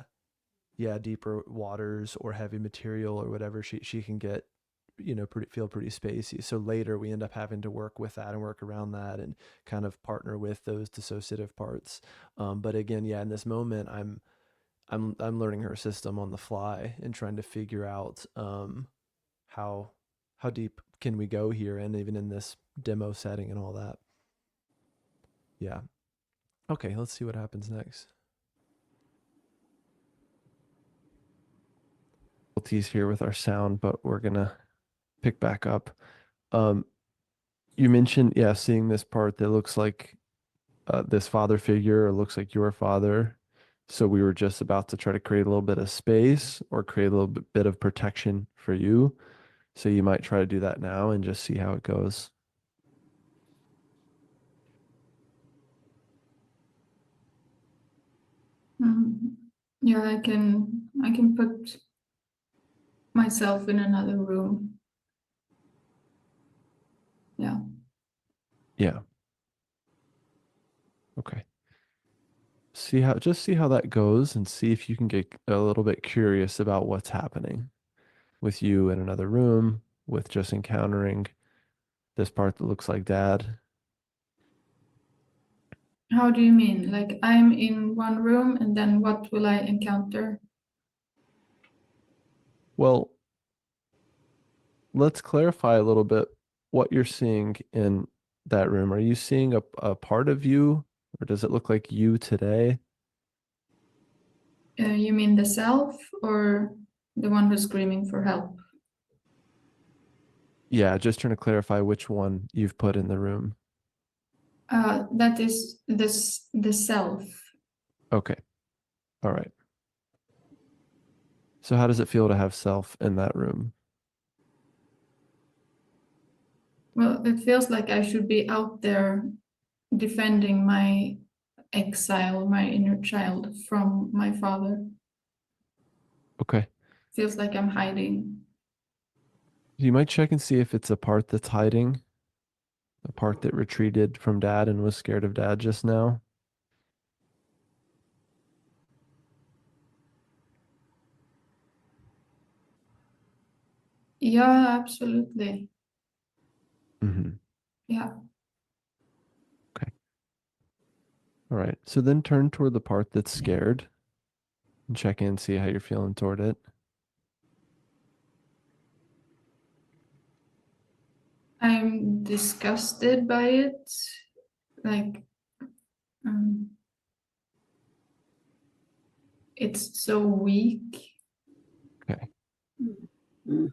yeah, deeper waters or heavy material or whatever, she can get, you know, feel pretty spacey. So later we end up having to work with that and work around that and kind of partner with those dissociative parts. But again, yeah, in this moment, I'm learning her system on the fly and trying to figure out how how deep can we go here, and even in this demo setting and all that. Yeah. Okay, let's see what happens next. Difficulties here with our sound, but we're gonna pick back up. Um, you mentioned, yeah, seeing this part that looks like this father figure or looks like your father. So we were just about to try to create a little bit of space or create a little bit of protection for you. So you might try to do that now and just see how it goes. Mhm. Yeah, I can put myself in another room. Yeah. Yeah. Okay. See how that goes and see if you can get a little bit curious about what's happening with you in another room, with just encountering this part that looks like dad. How do you mean? Like I'm in one room and then what will I encounter? Well, let's clarify a little bit what you're seeing in that room. Are you seeing a part of you, or does it look like you today? You mean the self or the one who's screaming for help? Yeah, just trying to clarify which one you've put in the room. That is the self. Okay. All right. So how does it feel to have self in that room? Well, it feels like I should be out there defending my exile, my inner child from my father. Okay. Feels like I'm hiding. You might check and see if it's a part that's hiding, a part that retreated from dad and was scared of dad just now. Yeah, absolutely. Mm-hmm. Yeah. Okay. All right. So then turn toward the part that's scared and check in, see how you're feeling toward it. I'm disgusted by it. Like, um, it's so weak. Okay. Mm-hmm.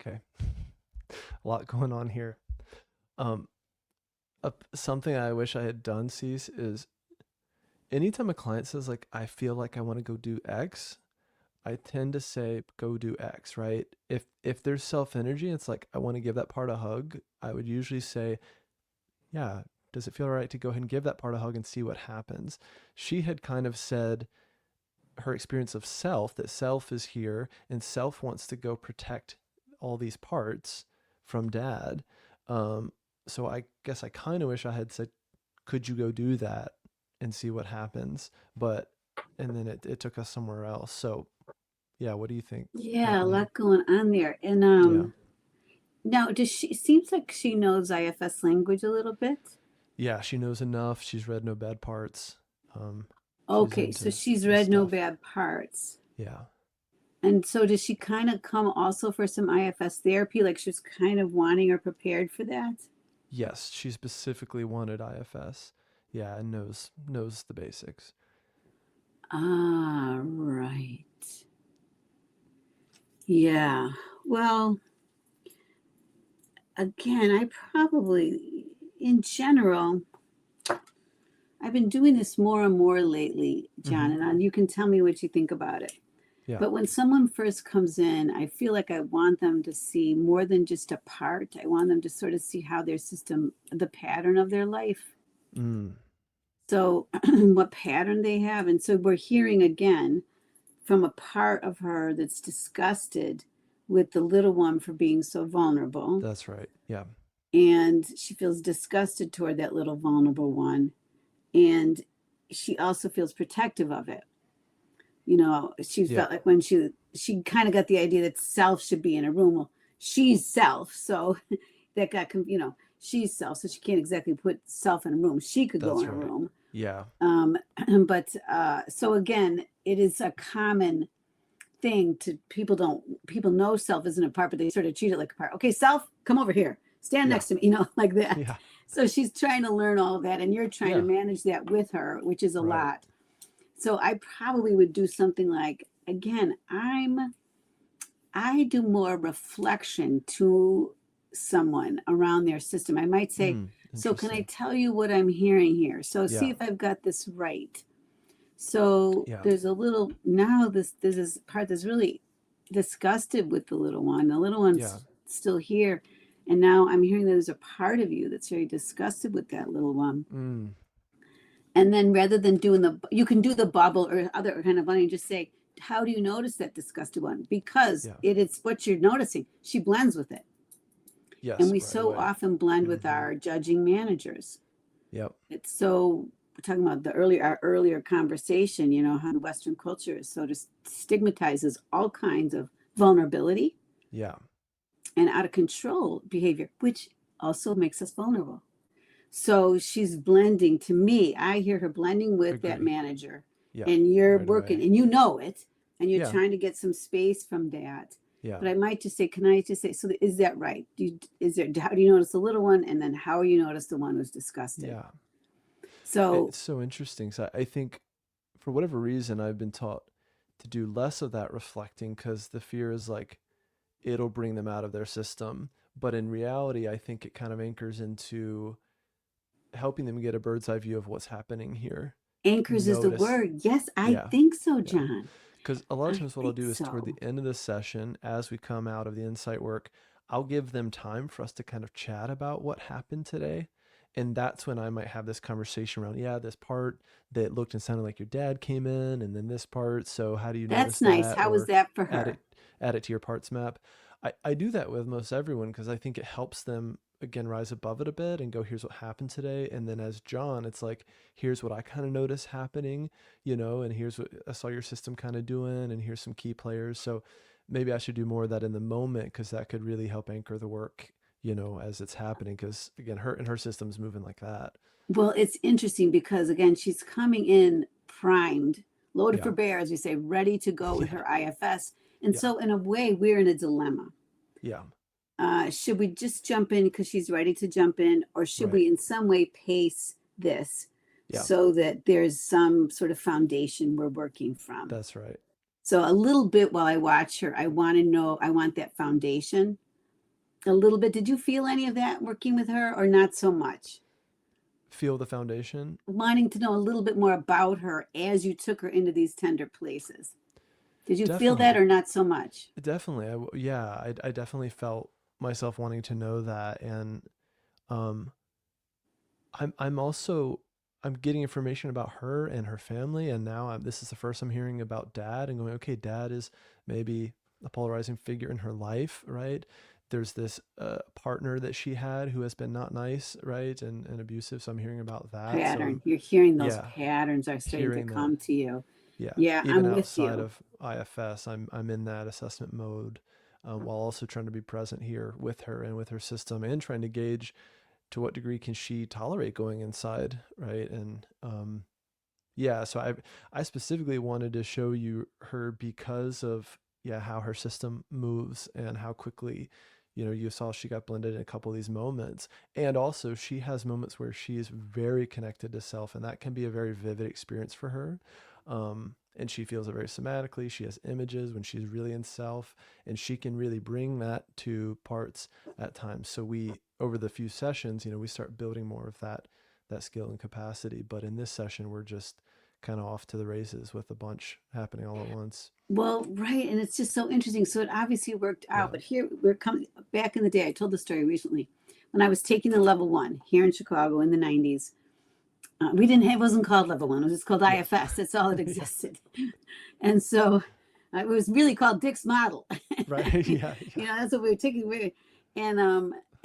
Okay. A lot going on here. Um, something I wish I had done, Cece, is anytime a client says like, I feel like I want to go do X, I tend to say go do X, right? If there's self energy, it's like I want to give that part a hug. I would usually say, yeah, does it feel all right to go ahead and give that part a hug and see what happens? She had kind of said her experience of self, that self is here and self wants to go protect all these parts from dad. Um, so I guess I kind of wish I had said, could you go do that and see what happens? But, and then it took us somewhere else. So yeah, what do you think Yeah, a happened here? lot going on there. And Yeah. now does she seems like she knows IFS language a little bit. Yeah, she knows enough. She's read No Bad Parts. Um, she's Okay, so into she's the read No stuff. Bad Parts. Yeah. And so does she kind of come also for some IFS therapy? Like she was kind of wanting or prepared for that? Yes, she specifically wanted IFS. Yeah, and knows the basics. Ah, right. Yeah. Well, again, I probably, in general, I've been doing this more and more lately, John, Mm-hmm. and you can tell me what you think about it. Yeah. But when someone first comes in, I feel like I want them to see more than just a part. I want them to sort of see how their system, the pattern of their life. Mm. So, what pattern they have. And so, we're hearing again from a part of her that's disgusted with the little one for being so vulnerable. That's right. Yeah. And she feels disgusted toward that little vulnerable one. And she also feels protective of it. You know, she Yeah. felt like when she kind of got the idea that self should be in a room. Well, she's self, so that got she's self, so she can't exactly put self in a room. She could go That's in a right. room. Yeah. But so again, it is a common thing to people know self isn't a part, but they sort of treat it like a part. Okay, self, come over here, stand Yeah. next to me, like that. Yeah. So she's trying to learn all of that, and you're trying to Yeah. manage that with her, which is a Right. lot. So I probably would do something like, again, I do more reflection to someone around their system. I might say, so can I Interesting. tell you what I'm hearing here? So see Yeah. if I've got this right. So Yeah. there's a little now this is part that's really disgusted with the little one. The little one's Yeah. still here. And now I'm hearing that there's a part of you that's very disgusted with that little one. Mm. And then rather than doing you can do the bubble or other kind of money and just say, how do you notice that disgusted one? Because Yeah. it's what you're noticing. She blends with it. And Yes. we Right so away. often blend with Mm-hmm. our judging managers. Yep. It's so we're talking about our earlier conversation, how the Western culture is so just stigmatizes all kinds of vulnerability Yeah. and out of control behavior, which also makes us vulnerable. So she's blending to me. I hear her blending with that Agree. manager, Yeah. and you're Right working, away. and you know it, and you're Yeah. trying to get some space from that. Yeah. But I might just say, can I just say, so is that right? How do you notice the little one, and then how you notice the one who's disgusted? Yeah. So It's so interesting. So I think for whatever reason, I've been taught to do less of that reflecting because the fear is like it'll bring them out of their system. But in reality, I think it kind of anchors into helping them get a bird's eye view of what's happening here. anchors is the Notice. word. Yes, I Yeah. think so, Yeah. John. Because a lot of I times what I'll think do is toward the so. end of the session, as we come out of the insight work, I'll give them time for us to kind of chat about what happened today. And that's when I might have this conversation around, yeah, this part that looked and sounded like your dad came in, and then this part. So how do you notice That's nice. that? How was Or that for add her? it add it to your parts map. I do that with most everyone because I think it helps them again rise above it a bit and go, here's what happened today. And then as John, it's like, here's what I kind of notice happening, and here's what I saw your system kind of doing, and here's some key players. So maybe I should do more of that in the moment because that could really help anchor the work, as it's happening. Because again, her system's moving like that. Well, it's interesting because again, she's coming in primed, loaded for Yeah. bear, as we say, ready to go with Yeah. her IFS. And Yeah. so, in a way, we're in a dilemma. Yeah. Should we just jump in because she's ready to jump in, or should Right. we in some way pace this Yeah. so that there's some sort of foundation we're working from? That's right. So, a little bit while I watch her, I want to know, I want that foundation. A little bit. Did you feel any of that working with her, or not so much? Feel the foundation. Wanting to know a little bit more about her as you took her into these tender places. Did you feel that or not so much? Definitely. I definitely felt myself wanting to know that. And um, I'm also, I'm getting information about her and her family. And now this is the first I'm hearing about dad and going, okay, dad is maybe a polarizing figure in her life, right? There's this partner that she had who has been not nice, right? And abusive. So I'm hearing about that. So Pattern. You're hearing those yeah, patterns are starting to hearing that. come to you. Yeah, Yeah, even I'm with outside you. of IFS, I'm in that assessment mode, while also trying to be present here with her and with her system, and trying to gauge to what degree can she tolerate going inside, right? And yeah, so I specifically wanted to show you her because of how her system moves and how quickly, you saw she got blended in a couple of these moments. And also she has moments where she is very connected to self, and that can be a very vivid experience for her. And she feels it very somatically. She has images when she's really in self, and she can really bring that to parts at times. So we, over the few sessions, we start building more of that skill and capacity. But in this session, we're just kind of off to the races with a bunch happening all at once. Well, right. And it's just so interesting. So it obviously worked out. Yeah. But here we're coming back in the day. I told the story recently when I was taking the level 1 here in Chicago in the 90s. We didn't have, it wasn't called level 1. It was just called IFS. That's all that existed. And so it was really called Dick's model. Right. Yeah. That's what we were taking away. And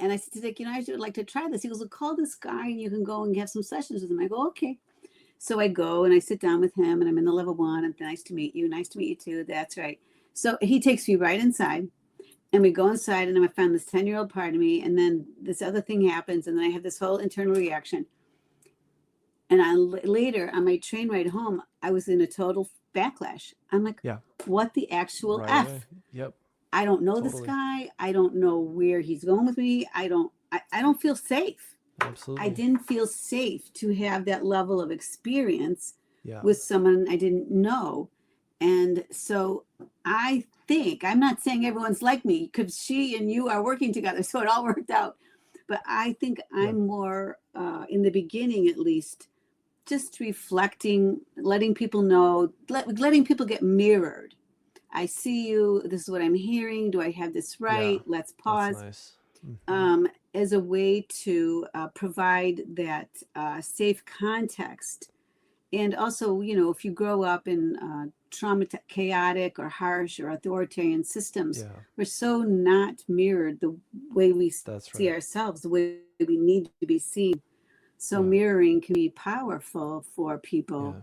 I said to Dick, I would like to try this. He goes, well, call this guy and you can go and have some sessions with him. I go, okay. So I go and I sit down with him and I'm in the level 1 and nice to meet you. Nice to meet you too. That's right. So he takes me right inside and we go inside and I found this 10-year-old part of me. And then this other thing happens. And then I have this whole internal reaction. And later on my train ride home, I was in a total backlash. I'm like, what the actual F? Away. Yep. I don't know this guy. I don't know where he's going with me. I don't feel safe. Absolutely. I didn't feel safe to have that level of experience Yeah. with someone I didn't know. And so I think, I'm not saying everyone's like me because she and you are working together, so it all worked out. But I think I'm more, in the beginning at least, just reflecting, letting people know, letting people get mirrored. I see you. This is what I'm hearing. Do I have this right? Let's pause. That's nice. Mm-hmm. As a way to provide that safe context. And also, if you grow up in chaotic or harsh or authoritarian systems, we're so not mirrored the way we see ourselves, the way we need to be seen. So mirroring can be powerful for people.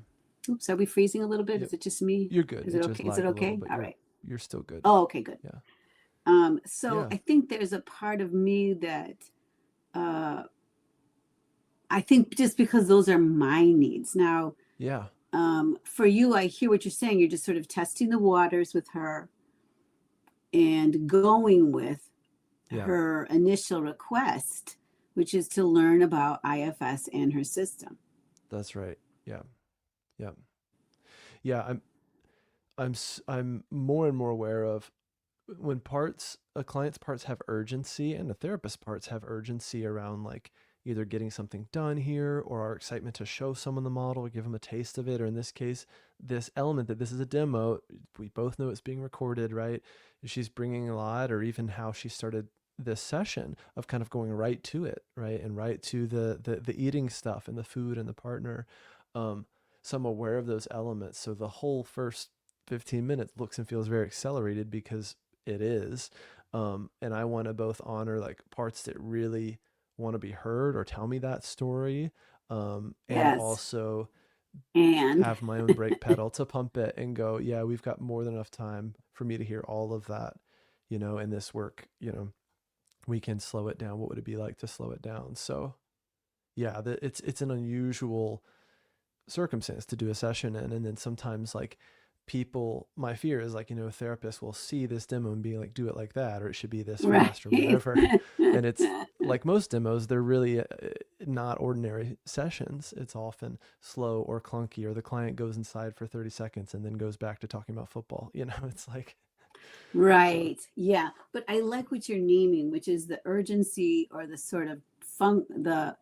Oops, are we freezing a little bit? Is it just me? You're good. Is it okay? Is it okay? All right. You're still good. Oh, okay, good. Yeah. So I think there's a part of me that I think just because those are my needs. Now, for you, I hear what you're saying. You're just sort of testing the waters with her and going with her initial request, which is to learn about IFS and her system. That's right. Yeah. I'm more and more aware of when a client's parts have urgency and the therapist's parts have urgency around like either getting something done here or our excitement to show someone the model, give them a taste of it, or in this case, this element that this is a demo. We both know it's being recorded, right? She's bringing a lot, or even how she started this session of kind of going right to it, right? And right to the eating stuff and the food and the partner. So I'm aware of those elements. So the whole first 15 minutes looks and feels very accelerated because it is. And I want to both honor like parts that really want to be heard or tell me that story. And also have my own brake pedal to pump it and go, we've got more than enough time for me to hear all of that, in this work, we can slow it down. What would it be like to slow it down? So it's an unusual circumstance to do a session in. And then sometimes like my fear is like, therapists will see this demo and be like, do it like that, or it should be this fast or whatever. And it's like most demos, they're really not ordinary sessions. It's often slow or clunky, or the client goes inside for 30 seconds and then goes back to talking about football. It's like, right. So. Yeah. But I like what you're naming, which is the urgency or the sort of the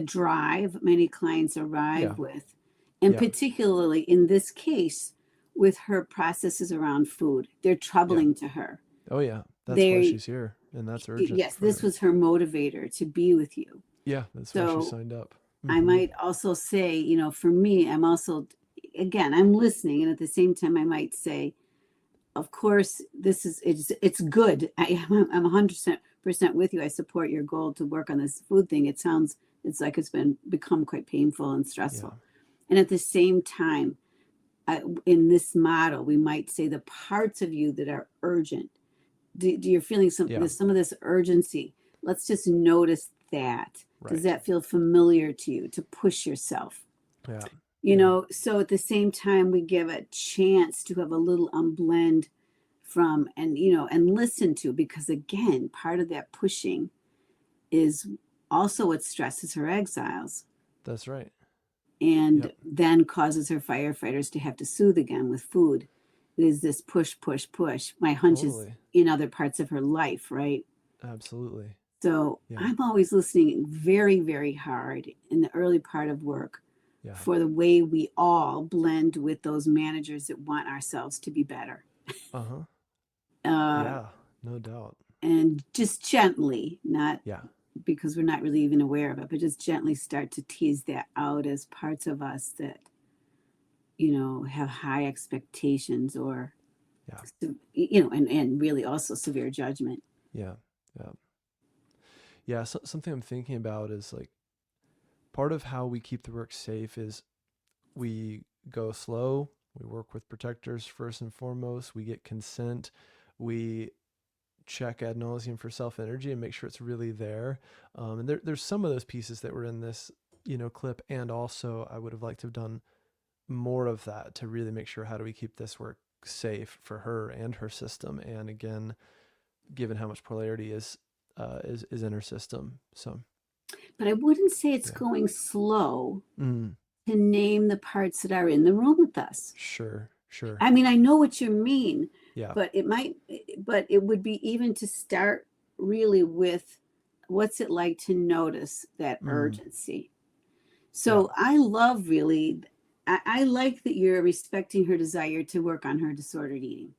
drive many clients arrive with. And particularly in this case, with her processes around food. They're troubling to her. Oh yeah, that's why she's here, and that's urgent. Yes, for this her. was her motivator to be with you. Yeah, that's why she So signed up. I might also say, you know, for me, I'm also, again, I'm listening, and at the same time, I might say, of course, it's good. I'm 100% with you. I support your goal to work on this food thing. It's like it's become quite painful and stressful. Yeah. And at the same time, in this model, we might say the parts of you that are urgent. Do you're feeling some of this urgency? Let's just notice that. Right. Does that feel familiar to you, to push yourself? Yeah. You know, so at the same time, we give a chance to have a little unblend from, and, you know, and listen to, because again, part of that pushing is also what stresses her exiles. That's right. And then causes her firefighters to have to soothe again with food. It is this push, push, push. My hunch is in other parts of her life, right? Absolutely. So I'm always listening very, very hard in the early part of work for the way we all blend with those managers that want ourselves to be better. Yeah, no doubt. And just gently, not because we're not really even aware of it, but just gently start to tease that out as parts of us that, you know, have high expectations or, you know, and really also severe judgment. Yeah, so, something I'm thinking about is like part of how we keep the work safe is we go slow, we work with protectors first and foremost, we get consent, we check ad nauseum for self-energy and make sure it's really there. And there's some of those pieces that were in this, you know, clip, and also I would have liked to have done more of that to really make sure, how do we keep this work safe for her and her system, and again, given how much polarity is in her system. So, but I wouldn't say it's going slow to name the parts that are in the room with us. Sure. I mean, I know what you mean, Yeah. but it would be even to start really with what's it like to notice that urgency. So I love really, I like that you're respecting her desire to work on her disordered eating.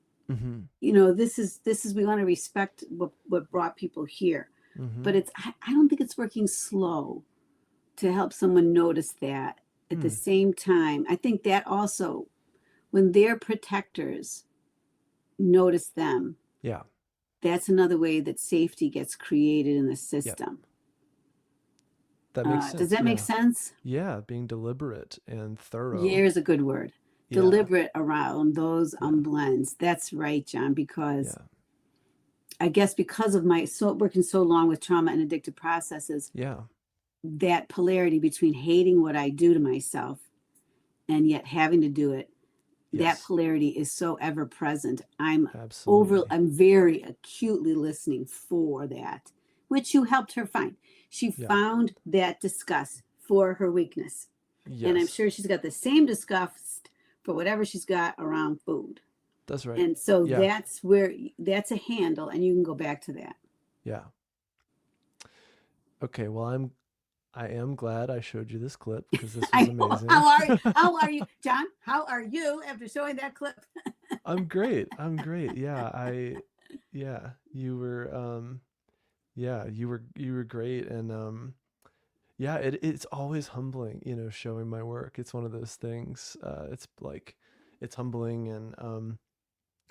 You know, this is we want to respect what brought people here, but I don't think it's working slow to help someone notice that. At the same time, I think that also, when their protectors notice them, that's another way that safety gets created in the system. That makes sense. Does that make sense? Yeah, being deliberate and thorough. Is a good word. Deliberate around those blends. That's right, John, because I guess because of my working so long with trauma and addictive processes, that polarity between hating what I do to myself and yet having to do it, that polarity is so ever present. I'm very acutely listening for that, which you helped her find. She found that disgust for her weakness. And I'm sure she's got the same disgust for whatever she's got around food. That's right. And so that's a handle, and you can go back to that. Yeah. Okay, well, I am glad I showed you this clip, because this was amazing. How are you, John? How are you after showing that clip? I'm great. Yeah, you were you were great, and it's always humbling, you know, showing my work. It's one of those things. It's like, it's humbling, and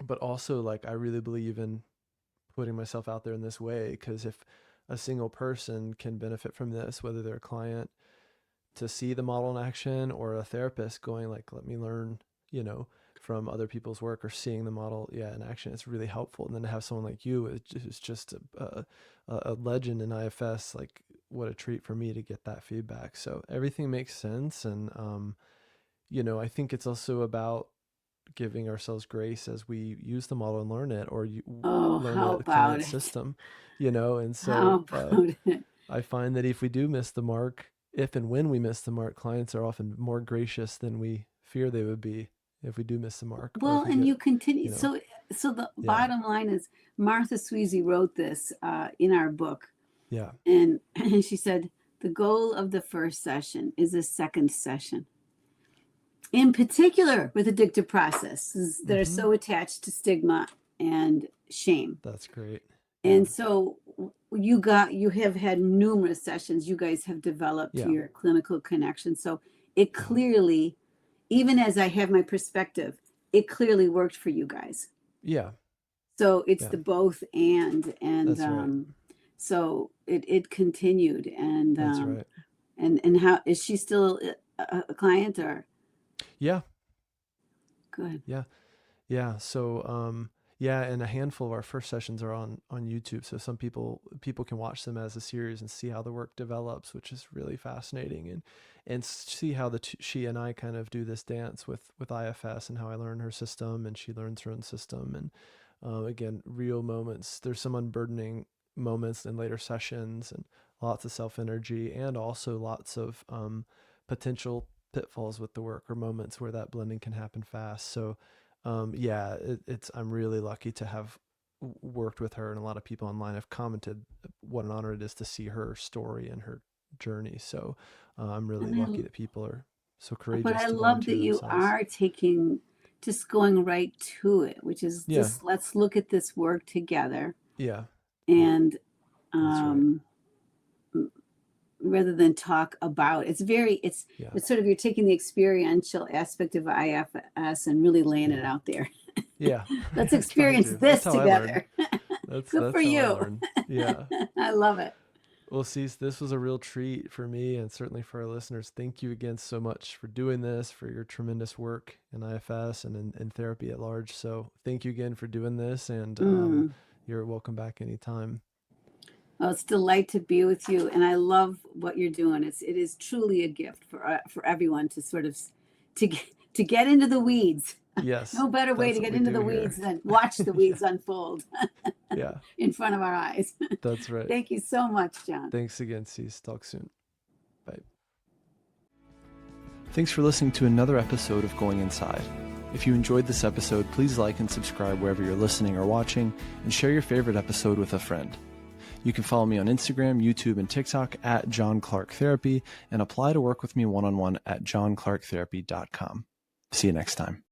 but also, like, I really believe in putting myself out there in this way, because if a single person can benefit from this, whether they're a client to see the model in action, or a therapist going like, let me learn, you know, from other people's work, or seeing the model in action, it's really helpful. And then to have someone like you, it's just a legend in IFS, like, what a treat for me to get that feedback. So everything makes sense. And you know, I think it's also about giving ourselves grace as we use the model and learn it, or learn a client system, you know. And so I find that if we do miss the mark, if and when we miss the mark, clients are often more gracious than we fear they would be if we do miss the mark. Well, and you continue. You know, so the bottom line is, Martha Sweezy wrote this in our book. Yeah. And she said, the goal of the first session is a second session. in particular with addictive processes that are so attached to stigma and shame. That's great. And so you have had numerous sessions. You guys have developed your clinical connection. So it clearly, even as I have my perspective, it clearly worked for you guys. Yeah. So it's the both and That's right. so it continued. And That's right. And how is she still a client or? Yeah. Good. Yeah. Yeah. So, and a handful of our first sessions are on YouTube. So some people can watch them as a series and see how the work develops, which is really fascinating, and see how she and I kind of do this dance with IFS, and how I learn her system and she learns her own system. And again, real moments. There's some unburdening moments in later sessions, and lots of self energy, and also lots of potential pitfalls with the work, or moments where that blending can happen fast. So I'm really lucky to have worked with her, and a lot of people online have commented what an honor it is to see her story and her journey. So I'm really lucky that people are so courageous. But I to love that you are just going right to it, which is just, let's look at this work together. Yeah. And rather than talk about it's sort of, you're taking the experiential aspect of IFS and really laying it out there. Yeah. Let's experience this together. That's good for you. Yeah. I love it. Well, Cece, this was a real treat for me, and certainly for our listeners. Thank you again so much for doing this, for your tremendous work in IFS and in therapy at large. So thank you again for doing this, and you're welcome back anytime. Well, it's a delight to be with you, and I love what you're doing. It is truly a gift for everyone to sort of to get into the weeds. Yes. No better way to get into the weeds than watch the weeds unfold. In front of our eyes. That's right. Thank you so much, John. Thanks again, Cece. Talk soon. Bye. Thanks for listening to another episode of Going Inside. If you enjoyed this episode, please like and subscribe wherever you're listening or watching, and share your favorite episode with a friend. You can follow me on Instagram, YouTube, and TikTok at John Clarke Therapy, and apply to work with me one-on-one at johnclarketherapy.com. See you next time.